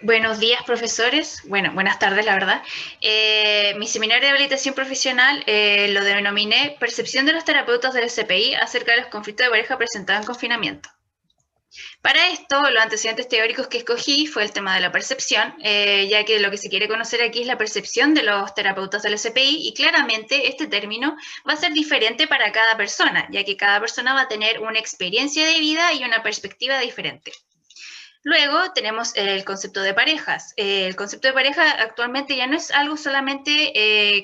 Buenos días, profesores. Bueno, buenas tardes, la verdad. Mi seminario de habilitación profesional lo denominé Percepción de los terapeutas del SPI acerca de los conflictos de pareja presentados en confinamiento. Para esto, los antecedentes teóricos que escogí fue el tema de la percepción, ya que lo que se quiere conocer aquí es la percepción de los terapeutas del SPI y claramente este término va a ser diferente para cada persona, ya que cada persona va a tener una experiencia de vida y una perspectiva diferente. Luego tenemos el concepto de parejas. El concepto de pareja actualmente ya no es algo solamente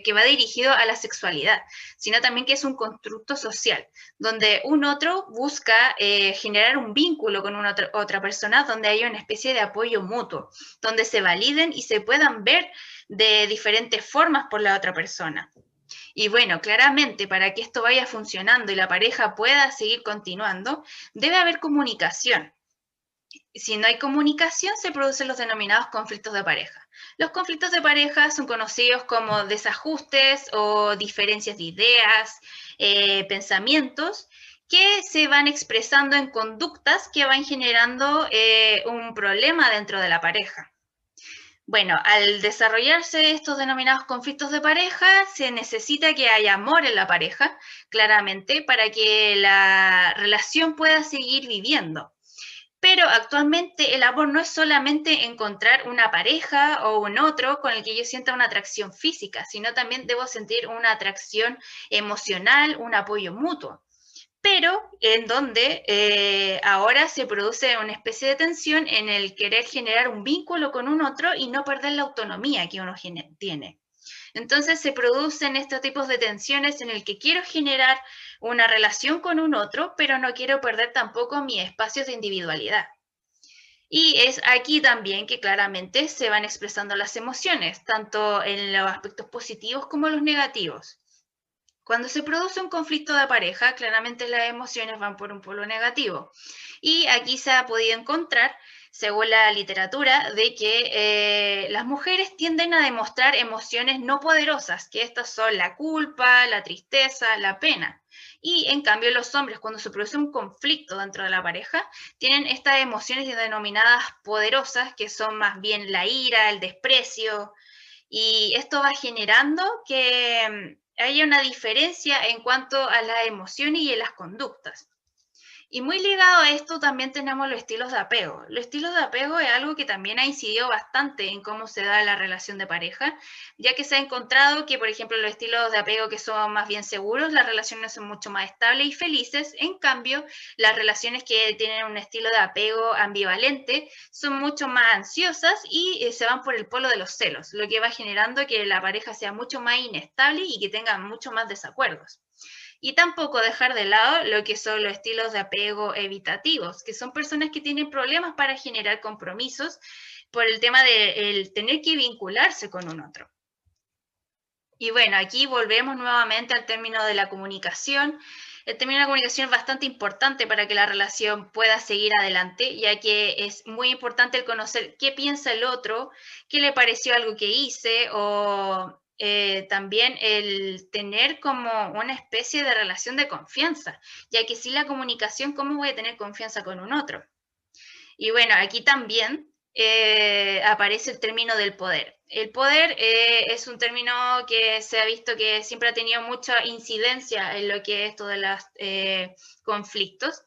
que va dirigido a la sexualidad, sino también que es un constructo social, donde un otro busca generar un vínculo con una otra persona, donde haya una especie de apoyo mutuo, donde se validen y se puedan ver de diferentes formas por la otra persona. Y bueno, claramente para que esto vaya funcionando y la pareja pueda seguir continuando, debe haber comunicación. Si no hay comunicación, se producen los denominados conflictos de pareja. Los conflictos de pareja son conocidos como desajustes o diferencias de ideas, pensamientos, que se van expresando en conductas que van generando un problema dentro de la pareja. Bueno, al desarrollarse estos denominados conflictos de pareja, se necesita que haya amor en la pareja, claramente, para que la relación pueda seguir viviendo. Pero actualmente el amor no es solamente encontrar una pareja o un otro con el que yo sienta una atracción física, sino también debo sentir una atracción emocional, un apoyo mutuo. Pero en donde ahora se produce una especie de tensión en el querer generar un vínculo con un otro y no perder la autonomía que uno tiene. Entonces se producen estos tipos de tensiones en el que quiero generar una relación con un otro, pero no quiero perder tampoco mis espacios de individualidad. Y es aquí también que claramente se van expresando las emociones, tanto en los aspectos positivos como los negativos. Cuando se produce un conflicto de pareja, claramente las emociones van por un polo negativo. Y aquí se ha podido encontrar, según la literatura, de que las mujeres tienden a demostrar emociones no poderosas, que estas son la culpa, la tristeza, la pena. Y en cambio los hombres, cuando se produce un conflicto dentro de la pareja, tienen estas emociones denominadas poderosas, que son más bien la ira, el desprecio, y esto va generando que haya una diferencia en cuanto a las emociones y en las conductas. Y muy ligado a esto también tenemos los estilos de apego. Los estilos de apego es algo que también ha incidido bastante en cómo se da la relación de pareja, ya que se ha encontrado que, por ejemplo, los estilos de apego que son más bien seguros, las relaciones son mucho más estables y felices. En cambio, las relaciones que tienen un estilo de apego ambivalente son mucho más ansiosas y se van por el polo de los celos, lo que va generando que la pareja sea mucho más inestable y que tenga mucho más desacuerdos. Y tampoco dejar de lado lo que son los estilos de apego evitativos, que son personas que tienen problemas para generar compromisos por el tema de tener que vincularse con un otro. Y bueno, aquí volvemos nuevamente al término de la comunicación. El término de la comunicación es bastante importante para que la relación pueda seguir adelante, ya que es muy importante el conocer qué piensa el otro, qué le pareció algo que hice o también el tener como una especie de relación de confianza, ya que sin la comunicación, ¿cómo voy a tener confianza con un otro? Y bueno, aquí también aparece el término del poder. El poder es un término que se ha visto que siempre ha tenido mucha incidencia en lo que es esto de los conflictos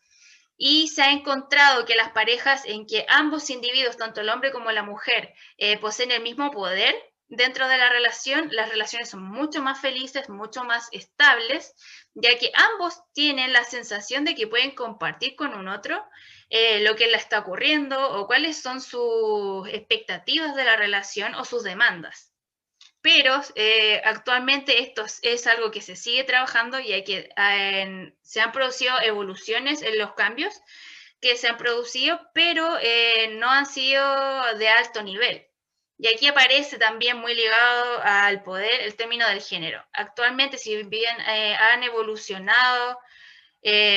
y se ha encontrado que las parejas en que ambos individuos, tanto el hombre como la mujer, poseen el mismo poder dentro de la relación, las relaciones son mucho más felices, mucho más estables, ya que ambos tienen la sensación de que pueden compartir con un otro lo que le está ocurriendo o cuáles son sus expectativas de la relación o sus demandas. Pero actualmente esto es algo que se sigue trabajando y hay que, se han producido evoluciones en los cambios que se han producido, pero no han sido de alto nivel. Y aquí aparece también muy ligado al poder el término del género. Actualmente, si bien han evolucionado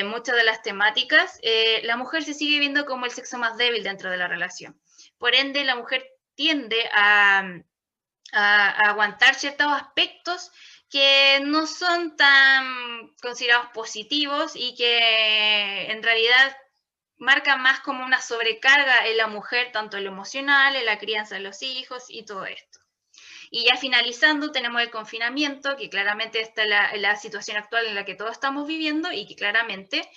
muchas de las temáticas, la mujer se sigue viendo como el sexo más débil dentro de la relación. Por ende, la mujer tiende a aguantar ciertos aspectos que no son tan considerados positivos y que en realidad marca más como una sobrecarga en la mujer, tanto en lo emocional, en la crianza de los hijos y todo esto. Y ya finalizando, tenemos el confinamiento, que claramente está la situación actual en la que todos estamos viviendo y que claramente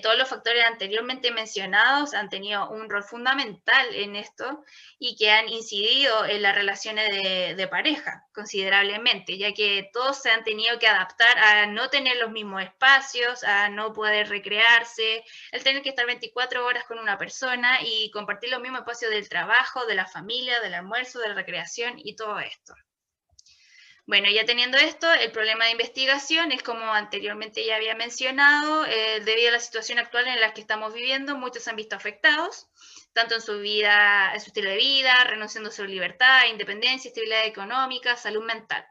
todos los factores anteriormente mencionados han tenido un rol fundamental en esto y que han incidido en las relaciones de pareja considerablemente, ya que todos se han tenido que adaptar a no tener los mismos espacios, a no poder recrearse, el tener que estar 24 horas con una persona y compartir los mismos espacios del trabajo, de la familia, del almuerzo, de la recreación y todo esto. Bueno, ya teniendo esto, el problema de investigación es como anteriormente ya había mencionado, debido a la situación actual en la que estamos viviendo, muchos se han visto afectados, tanto en su vida, en su estilo de vida, renunciando a su libertad, independencia, estabilidad económica, salud mental.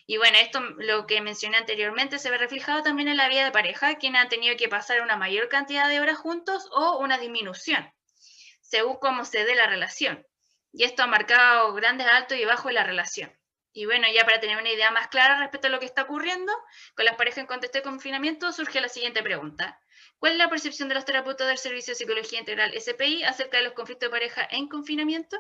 Y bueno, esto, lo que mencioné anteriormente, se ve reflejado también en la vida de pareja, quienes han tenido que pasar una mayor cantidad de horas juntos o una disminución, según cómo se dé la relación. Y esto ha marcado grandes altos y bajos en la relación. Y bueno, ya para tener una idea más clara respecto a lo que está ocurriendo con las parejas en contexto de confinamiento, surge la siguiente pregunta. ¿Cuál es la percepción de los terapeutas del Servicio de Psicología Integral SPI acerca de los conflictos de pareja en confinamiento?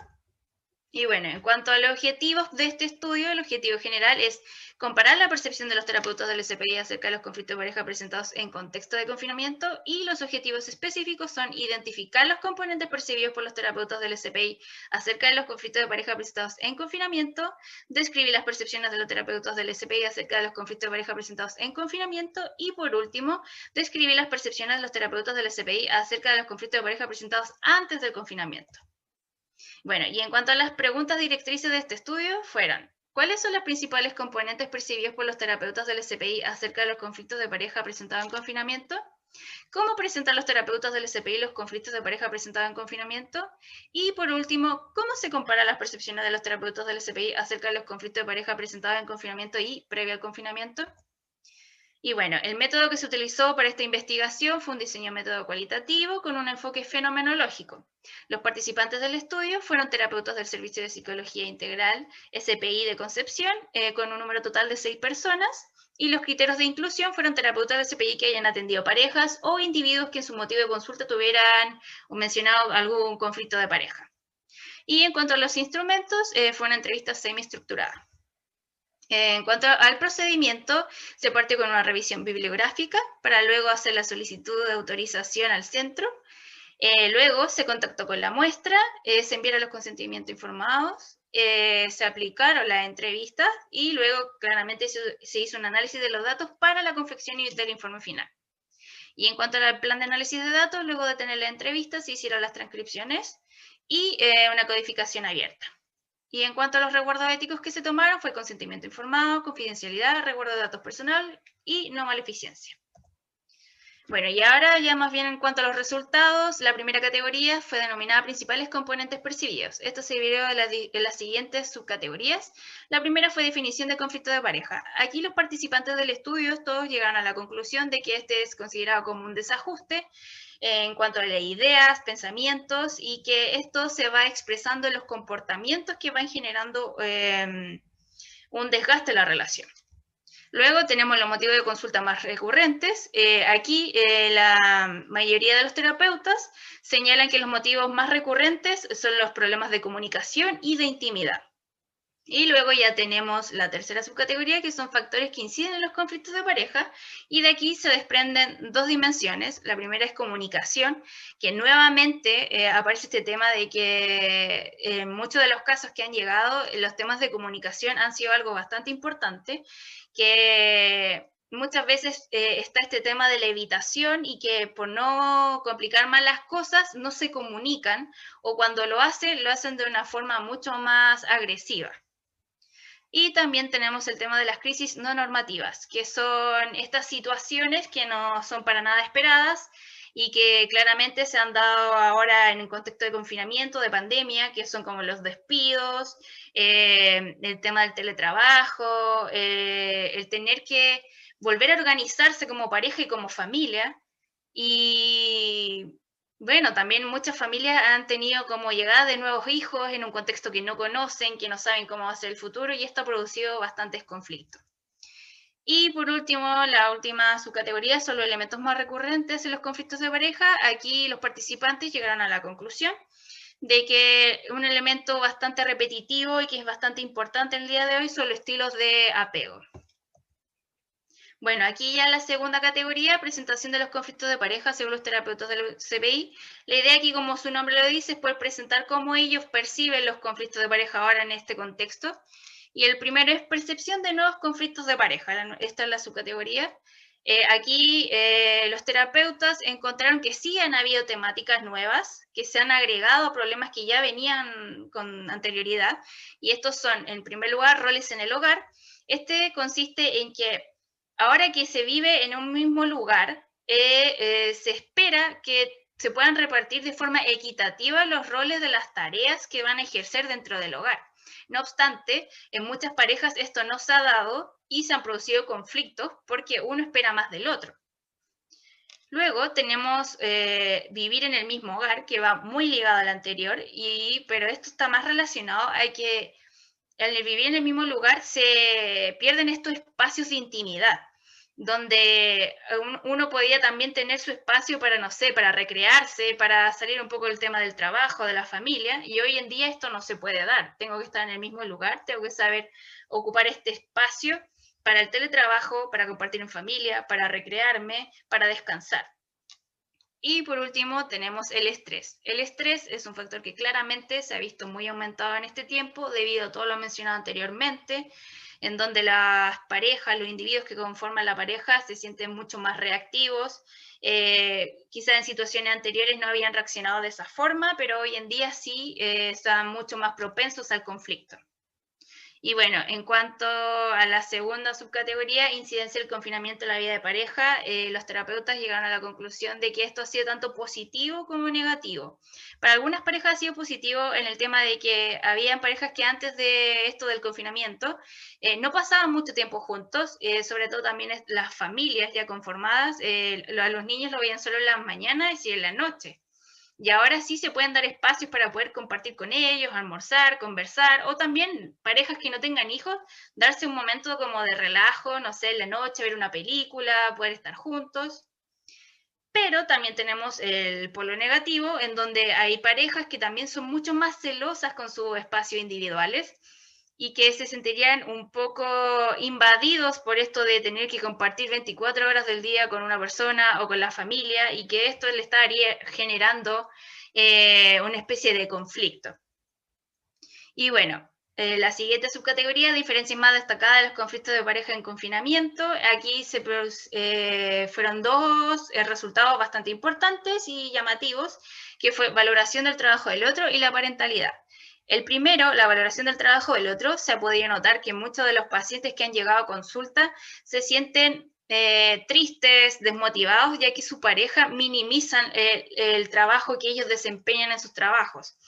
Y bueno, en cuanto a los objetivos de este estudio, el objetivo general es comparar la percepción de los terapeutas del SPI acerca de los conflictos de pareja presentados en contexto de confinamiento, y los objetivos específicos son identificar los componentes percibidos por los terapeutas del SPI acerca de los conflictos de pareja presentados en confinamiento, describir las percepciones de los terapeutas del SPI acerca de los conflictos de pareja presentados en confinamiento y, por último, describir las percepciones de los terapeutas del SPI acerca de los conflictos de pareja presentados antes del confinamiento. Bueno, y en cuanto a las preguntas directrices de este estudio, fueron: ¿cuáles son los principales componentes percibidos por los terapeutas del SPI acerca de los conflictos de pareja presentados en confinamiento? ¿Cómo presentan los terapeutas del SPI los conflictos de pareja presentados en confinamiento? Y por último, ¿cómo se comparan las percepciones de los terapeutas del SPI acerca de los conflictos de pareja presentados en confinamiento y previo al confinamiento? Y bueno, el método que se utilizó para esta investigación fue un diseño método cualitativo con un enfoque fenomenológico. Los participantes del estudio fueron terapeutas del Servicio de Psicología Integral, SPI de Concepción, con un número total de 6 personas, y los criterios de inclusión fueron terapeutas del SPI que hayan atendido parejas o individuos que en su motivo de consulta tuvieran mencionado algún conflicto de pareja. Y en cuanto a los instrumentos, fue una entrevista semi-estructurada. En cuanto al procedimiento, se parte con una revisión bibliográfica para luego hacer la solicitud de autorización al centro. Luego se contactó con la muestra, se enviaron los consentimientos informados, se aplicaron las entrevistas y luego claramente se hizo un análisis de los datos para la confección del informe final. Y en cuanto al plan de análisis de datos, luego de tener la entrevista, se hicieron las transcripciones y una codificación abierta. Y en cuanto a los resguardos éticos que se tomaron, fue consentimiento informado, confidencialidad, resguardo de datos personales y no maleficencia. Bueno, y ahora ya más bien en cuanto a los resultados, la primera categoría fue denominada principales componentes percibidos. Esto se dividió en las siguientes subcategorías. La primera fue definición de conflicto de pareja. Aquí los participantes del estudio todos llegaron a la conclusión de que este es considerado como un desajuste en cuanto a las ideas, pensamientos, y que esto se va expresando en los comportamientos que van generando un desgaste en la relación. Luego tenemos los motivos de consulta más recurrentes. Aquí la mayoría de los terapeutas señalan que los motivos más recurrentes son los problemas de comunicación y de intimidad. Y luego ya tenemos la tercera subcategoría, que son factores que inciden en los conflictos de pareja, y de aquí se desprenden dos dimensiones. La primera es comunicación, que nuevamente aparece este tema de que en muchos de los casos que han llegado, los temas de comunicación han sido algo bastante importante, que muchas veces está este tema de la evitación y que por no complicar más las cosas no se comunican, o cuando lo hacen de una forma mucho más agresiva. Y también tenemos el tema de las crisis no normativas, que son estas situaciones que no son para nada esperadas y que claramente se han dado ahora en el contexto de confinamiento, de pandemia, que son como los despidos, el tema del teletrabajo, el tener que volver a organizarse como pareja y como familia. Y bueno, también muchas familias han tenido como llegada de nuevos hijos en un contexto que no conocen, que no saben cómo va a ser el futuro, y esto ha producido bastantes conflictos. Y por último, la última subcategoría son los elementos más recurrentes en los conflictos de pareja. Aquí los participantes llegaron a la conclusión de que un elemento bastante repetitivo y que es bastante importante en el día de hoy son los estilos de apego. Bueno, aquí ya la segunda categoría, presentación de los conflictos de pareja según los terapeutas del CPI. La idea aquí, como su nombre lo dice, es poder presentar cómo ellos perciben los conflictos de pareja ahora en este contexto. Y el primero es percepción de nuevos conflictos de pareja. Esta es la subcategoría. Aquí los terapeutas encontraron que sí han habido temáticas nuevas que se han agregado a problemas que ya venían con anterioridad. Y estos son, en primer lugar, roles en el hogar. Este consiste en que ahora que se vive en un mismo lugar, se espera que se puedan repartir de forma equitativa los roles de las tareas que van a ejercer dentro del hogar. No obstante, en muchas parejas esto no se ha dado y se han producido conflictos porque uno espera más del otro. Luego tenemos vivir en el mismo hogar, que va muy ligado al anterior, pero esto está más relacionado a que al vivir en el mismo lugar se pierden estos espacios de intimidad, donde uno podía también tener su espacio para, no sé, para recrearse, para salir un poco del tema del trabajo, de la familia, y hoy en día esto no se puede dar. Tengo que estar en el mismo lugar, tengo que saber ocupar este espacio para el teletrabajo, para compartir en familia, para recrearme, para descansar. Y por último tenemos el estrés. El estrés es un factor que claramente se ha visto muy aumentado en este tiempo debido a todo lo mencionado anteriormente, en donde las parejas, los individuos que conforman la pareja se sienten mucho más reactivos. Quizás en situaciones anteriores no habían reaccionado de esa forma, pero hoy en día sí están mucho más propensos al conflicto. Y bueno, en cuanto a la segunda subcategoría, incidencia del confinamiento en la vida de pareja, los terapeutas llegaron a la conclusión de que esto ha sido tanto positivo como negativo. Para algunas parejas ha sido positivo en el tema de que habían parejas que antes de esto del confinamiento no pasaban mucho tiempo juntos, sobre todo también las familias ya conformadas, a los niños lo veían solo en las mañanas y en la noche. Y ahora sí se pueden dar espacios para poder compartir con ellos, almorzar, conversar, o también parejas que no tengan hijos, darse un momento como de relajo, no sé, en la noche, ver una película, poder estar juntos. Pero también tenemos el polo negativo, en donde hay parejas que también son mucho más celosas con sus espacios individuales y que se sentirían un poco invadidos por esto de tener que compartir 24 horas del día con una persona o con la familia y que esto le estaría generando una especie de conflicto. Y bueno, la siguiente subcategoría, diferencias más destacadas de los conflictos de pareja en confinamiento. Aquí fueron dos resultados bastante importantes y llamativos, que fue valoración del trabajo del otro y la parentalidad. El primero, la valoración del trabajo del otro, se ha podido notar que muchos de los pacientes que han llegado a consulta se sienten tristes, desmotivados, ya que su pareja minimizan el trabajo que ellos desempeñan en sus trabajos.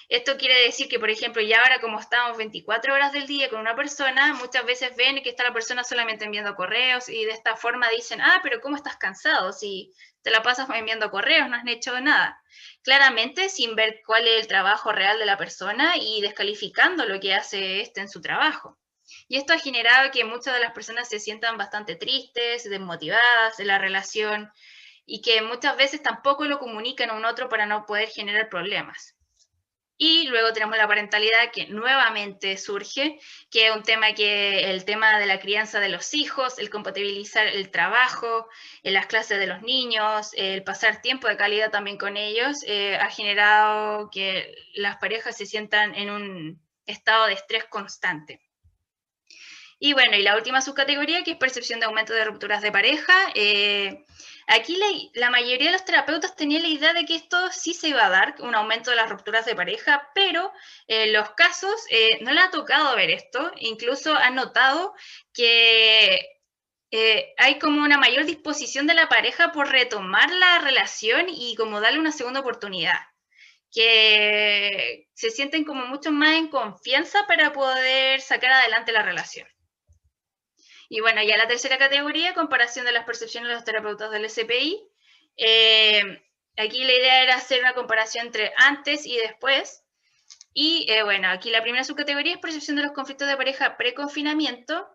Esto quiere decir que, por ejemplo, ya ahora como estamos 24 horas del día con una persona, muchas veces ven que está la persona solamente enviando correos y de esta forma dicen, pero ¿cómo estás cansado? Si te la pasas enviando correos, no has hecho nada. Claramente sin ver cuál es el trabajo real de la persona y descalificando lo que hace en su trabajo. Y esto ha generado que muchas de las personas se sientan bastante tristes, desmotivadas de la relación y que muchas veces tampoco lo comunican a un otro para no poder generar problemas. Y luego tenemos la parentalidad que nuevamente surge, que es un tema el tema de la crianza de los hijos, el compatibilizar el trabajo, las clases de los niños, el pasar tiempo de calidad también con ellos, ha generado que las parejas se sientan en un estado de estrés constante. Y bueno, y la última subcategoría, que es percepción de aumento de rupturas de pareja. Aquí la mayoría de los terapeutas tenían la idea de que esto sí se iba a dar, un aumento de las rupturas de pareja, pero en los casos no les ha tocado ver esto. Incluso han notado que hay como una mayor disposición de la pareja por retomar la relación y como darle una segunda oportunidad, que se sienten como mucho más en confianza para poder sacar adelante la relación. Y bueno, ya la tercera categoría, comparación de las percepciones de los terapeutas del SPI. Aquí la idea era hacer una comparación entre antes y después. Y bueno, aquí la primera subcategoría es percepción de los conflictos de pareja pre-confinamiento.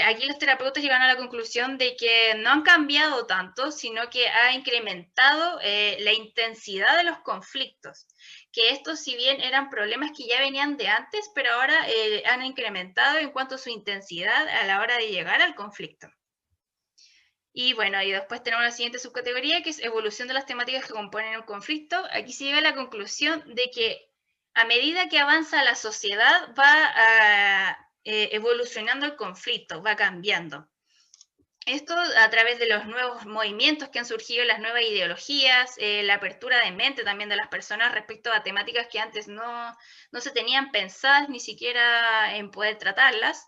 Aquí los terapeutas llegaron a la conclusión de que no han cambiado tanto, sino que ha incrementado la intensidad de los conflictos. Que estos, si bien eran problemas que ya venían de antes, pero ahora han incrementado en cuanto a su intensidad a la hora de llegar al conflicto. Y bueno, y después tenemos la siguiente subcategoría, que es evolución de las temáticas que componen un conflicto. Aquí se llega a la conclusión de que a medida que avanza la sociedad va evolucionando el conflicto, va cambiando. Esto a través de los nuevos movimientos que han surgido, las nuevas ideologías, la apertura de mente también de las personas respecto a temáticas que antes no se tenían pensadas ni siquiera en poder tratarlas.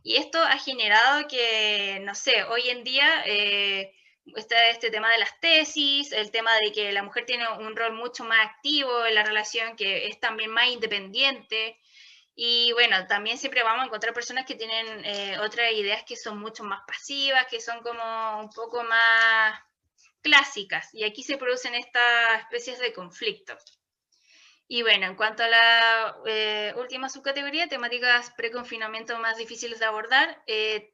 Y esto ha generado que, no sé, hoy en día está este tema de las tesis, el tema de que la mujer tiene un rol mucho más activo en la relación, que es también más independiente. Y bueno, también siempre vamos a encontrar personas que tienen otras ideas que son mucho más pasivas, que son como un poco más clásicas. Y aquí se producen estas especies de conflictos. Y bueno, en cuanto a la última subcategoría, temáticas preconfinamiento más difíciles de abordar,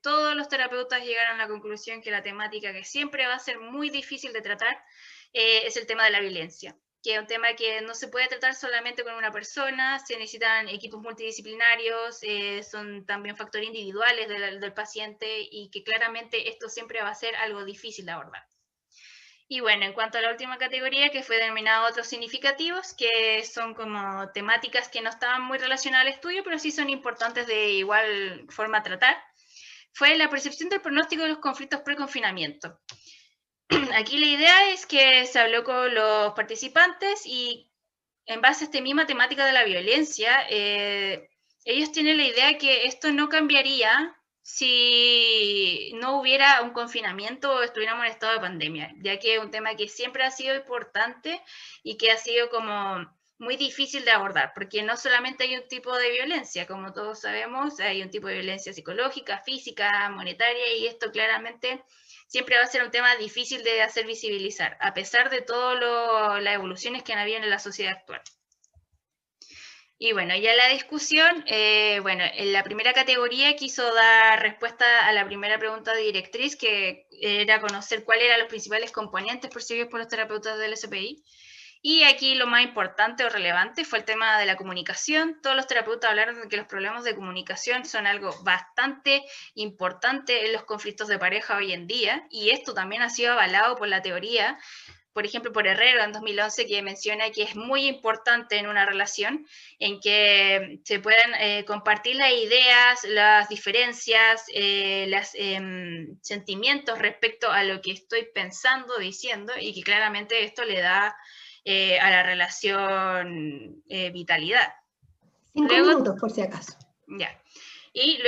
todos los terapeutas llegaron a la conclusión que la temática que siempre va a ser muy difícil de tratar es el tema de la violencia, que es un tema que no se puede tratar solamente con una persona, se necesitan equipos multidisciplinarios, son también factores individuales del paciente y que claramente esto siempre va a ser algo difícil de abordar. Y bueno, en cuanto a la última categoría, que fue denominada otros significativos, que son como temáticas que no estaban muy relacionadas al estudio, pero sí son importantes de igual forma a tratar, fue la percepción del pronóstico de los conflictos pre-confinamiento. Aquí la idea es que se habló con los participantes y en base a esta misma temática de la violencia, ellos tienen la idea que esto no cambiaría si no hubiera un confinamiento o estuviéramos en estado de pandemia, ya que es un tema que siempre ha sido importante y que ha sido como muy difícil de abordar, porque no solamente hay un tipo de violencia, como todos sabemos, hay un tipo de violencia psicológica, física, monetaria, y esto claramente siempre va a ser un tema difícil de hacer visibilizar, a pesar de todas las evoluciones que han habido en la sociedad actual. Y bueno, ya la discusión, bueno, en la primera categoría quiso dar respuesta a la primera pregunta directriz, que era conocer cuáles eran los principales componentes percibidos por los terapeutas del SPI. Y aquí lo más importante o relevante fue el tema de la comunicación. Todos los terapeutas hablaron de que los problemas de comunicación son algo bastante importante en los conflictos de pareja hoy en día, y esto también ha sido avalado por la teoría, por ejemplo, por Herrero en 2011, que menciona que es muy importante en una relación en que se puedan compartir las ideas, las diferencias, los sentimientos respecto a lo que estoy pensando, diciendo, y que claramente esto le da a la relación vitalidad. 5 minutos, por si acaso. Ya. Y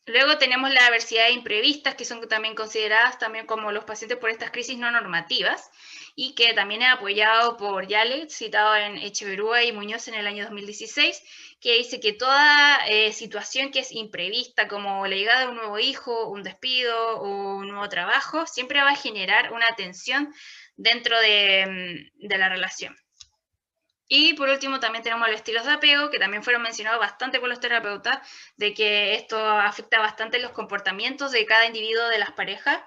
luego tenemos las adversidades imprevistas, que son también consideradas también como los pacientes por estas crisis no normativas, y que también es apoyado por Yale, citado en Echeverría y Muñoz en el año 2016, que dice que toda situación que es imprevista, como la llegada de un nuevo hijo, un despido o un nuevo trabajo, siempre va a generar una tensión dentro de la relación. Y por último también tenemos los estilos de apego, que también fueron mencionados bastante por los terapeutas, de que esto afecta bastante los comportamientos de cada individuo de las parejas.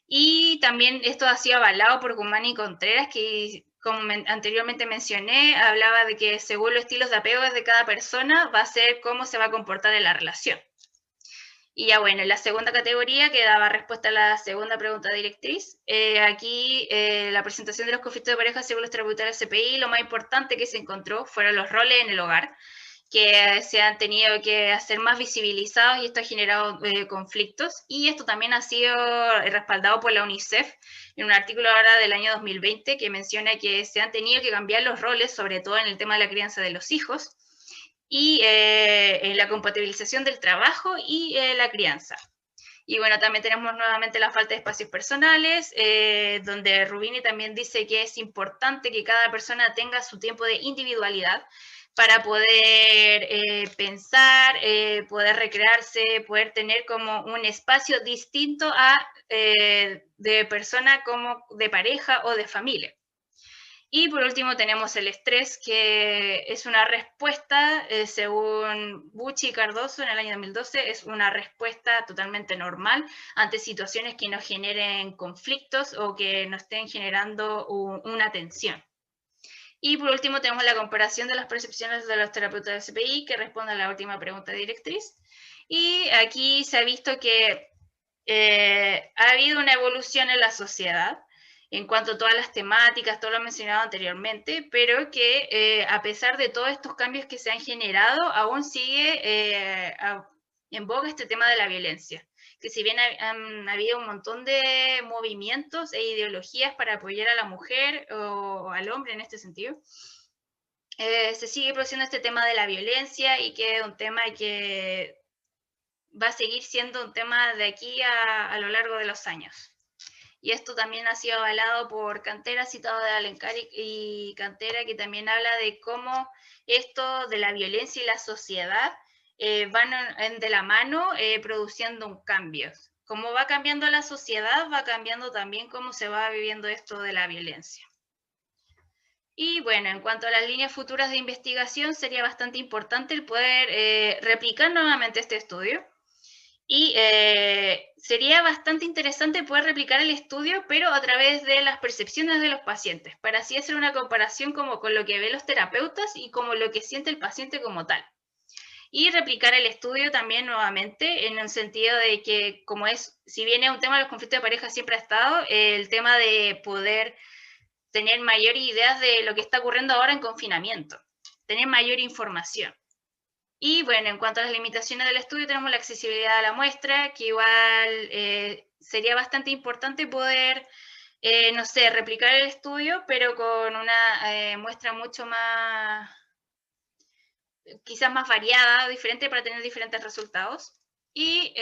Y también esto ha sido avalado por Guzmán y Contreras, que como anteriormente mencioné, hablaba de que según los estilos de apego de cada persona va a ser cómo se va a comportar en la relación. Y ya bueno, en la segunda categoría, que daba respuesta a la segunda pregunta directriz, aquí la presentación de los conflictos de pareja según los terapeutas del CPI, lo más importante que se encontró fueron los roles en el hogar, que se han tenido que hacer más visibilizados y esto ha generado conflictos. Y esto también ha sido respaldado por la UNICEF en un artículo ahora del año 2020 que menciona que se han tenido que cambiar los roles, sobre todo en el tema de la crianza de los hijos, y en la compatibilización del trabajo y la crianza. Y bueno, también tenemos nuevamente la falta de espacios personales, donde Rubini también dice que es importante que cada persona tenga su tiempo de individualidad para poder pensar, poder recrearse, poder tener como un espacio distinto a de persona como de pareja o de familia. Y por último tenemos el estrés, que es una respuesta, según Bucci y Cardoso en el año 2012, es una respuesta totalmente normal ante situaciones que nos generen conflictos o que nos estén generando una tensión. Y por último tenemos la comparación de las percepciones de los terapeutas de SPI, que responde a la última pregunta directriz. Y aquí se ha visto que ha habido una evolución en la sociedad en cuanto a todas las temáticas, todo lo mencionado anteriormente, pero que a pesar de todos estos cambios que se han generado, aún sigue en boga este tema de la violencia. Que si bien han habido un montón de movimientos e ideologías para apoyar a la mujer o al hombre en este sentido, se sigue produciendo este tema de la violencia y que es un tema que va a seguir siendo un tema de aquí a lo largo de los años. Y esto también ha sido avalado por Cantera, citado de Alencar y Cantera, que también habla de cómo esto de la violencia y la sociedad van de la mano produciendo un cambio. Como va cambiando la sociedad, va cambiando también cómo se va viviendo esto de la violencia. Y bueno, en cuanto a las líneas futuras de investigación, sería bastante importante el poder replicar nuevamente este estudio. Y sería bastante interesante poder replicar el estudio, pero a través de las percepciones de los pacientes, para así hacer una comparación como con lo que ven los terapeutas y como lo que siente el paciente como tal. Y replicar el estudio también nuevamente en el sentido de que, como es, si bien es un tema de los conflictos de pareja siempre ha estado, el tema de poder tener mayor ideas de lo que está ocurriendo ahora en confinamiento, tener mayor información. Y bueno, en cuanto a las limitaciones del estudio, tenemos la accesibilidad a la muestra, que igual sería bastante importante poder, no sé, replicar el estudio, pero con una muestra mucho más, quizás más variada, diferente para tener diferentes resultados. Y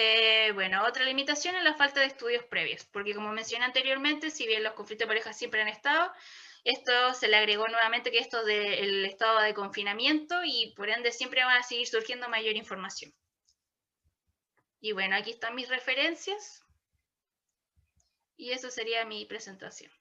bueno, otra limitación es la falta de estudios previos, porque como mencioné anteriormente, si bien los conflictos de pareja siempre han estado, esto se le agregó nuevamente que esto del estado de confinamiento y por ende siempre van a seguir surgiendo mayor información. Y bueno, aquí están mis referencias y eso sería mi presentación.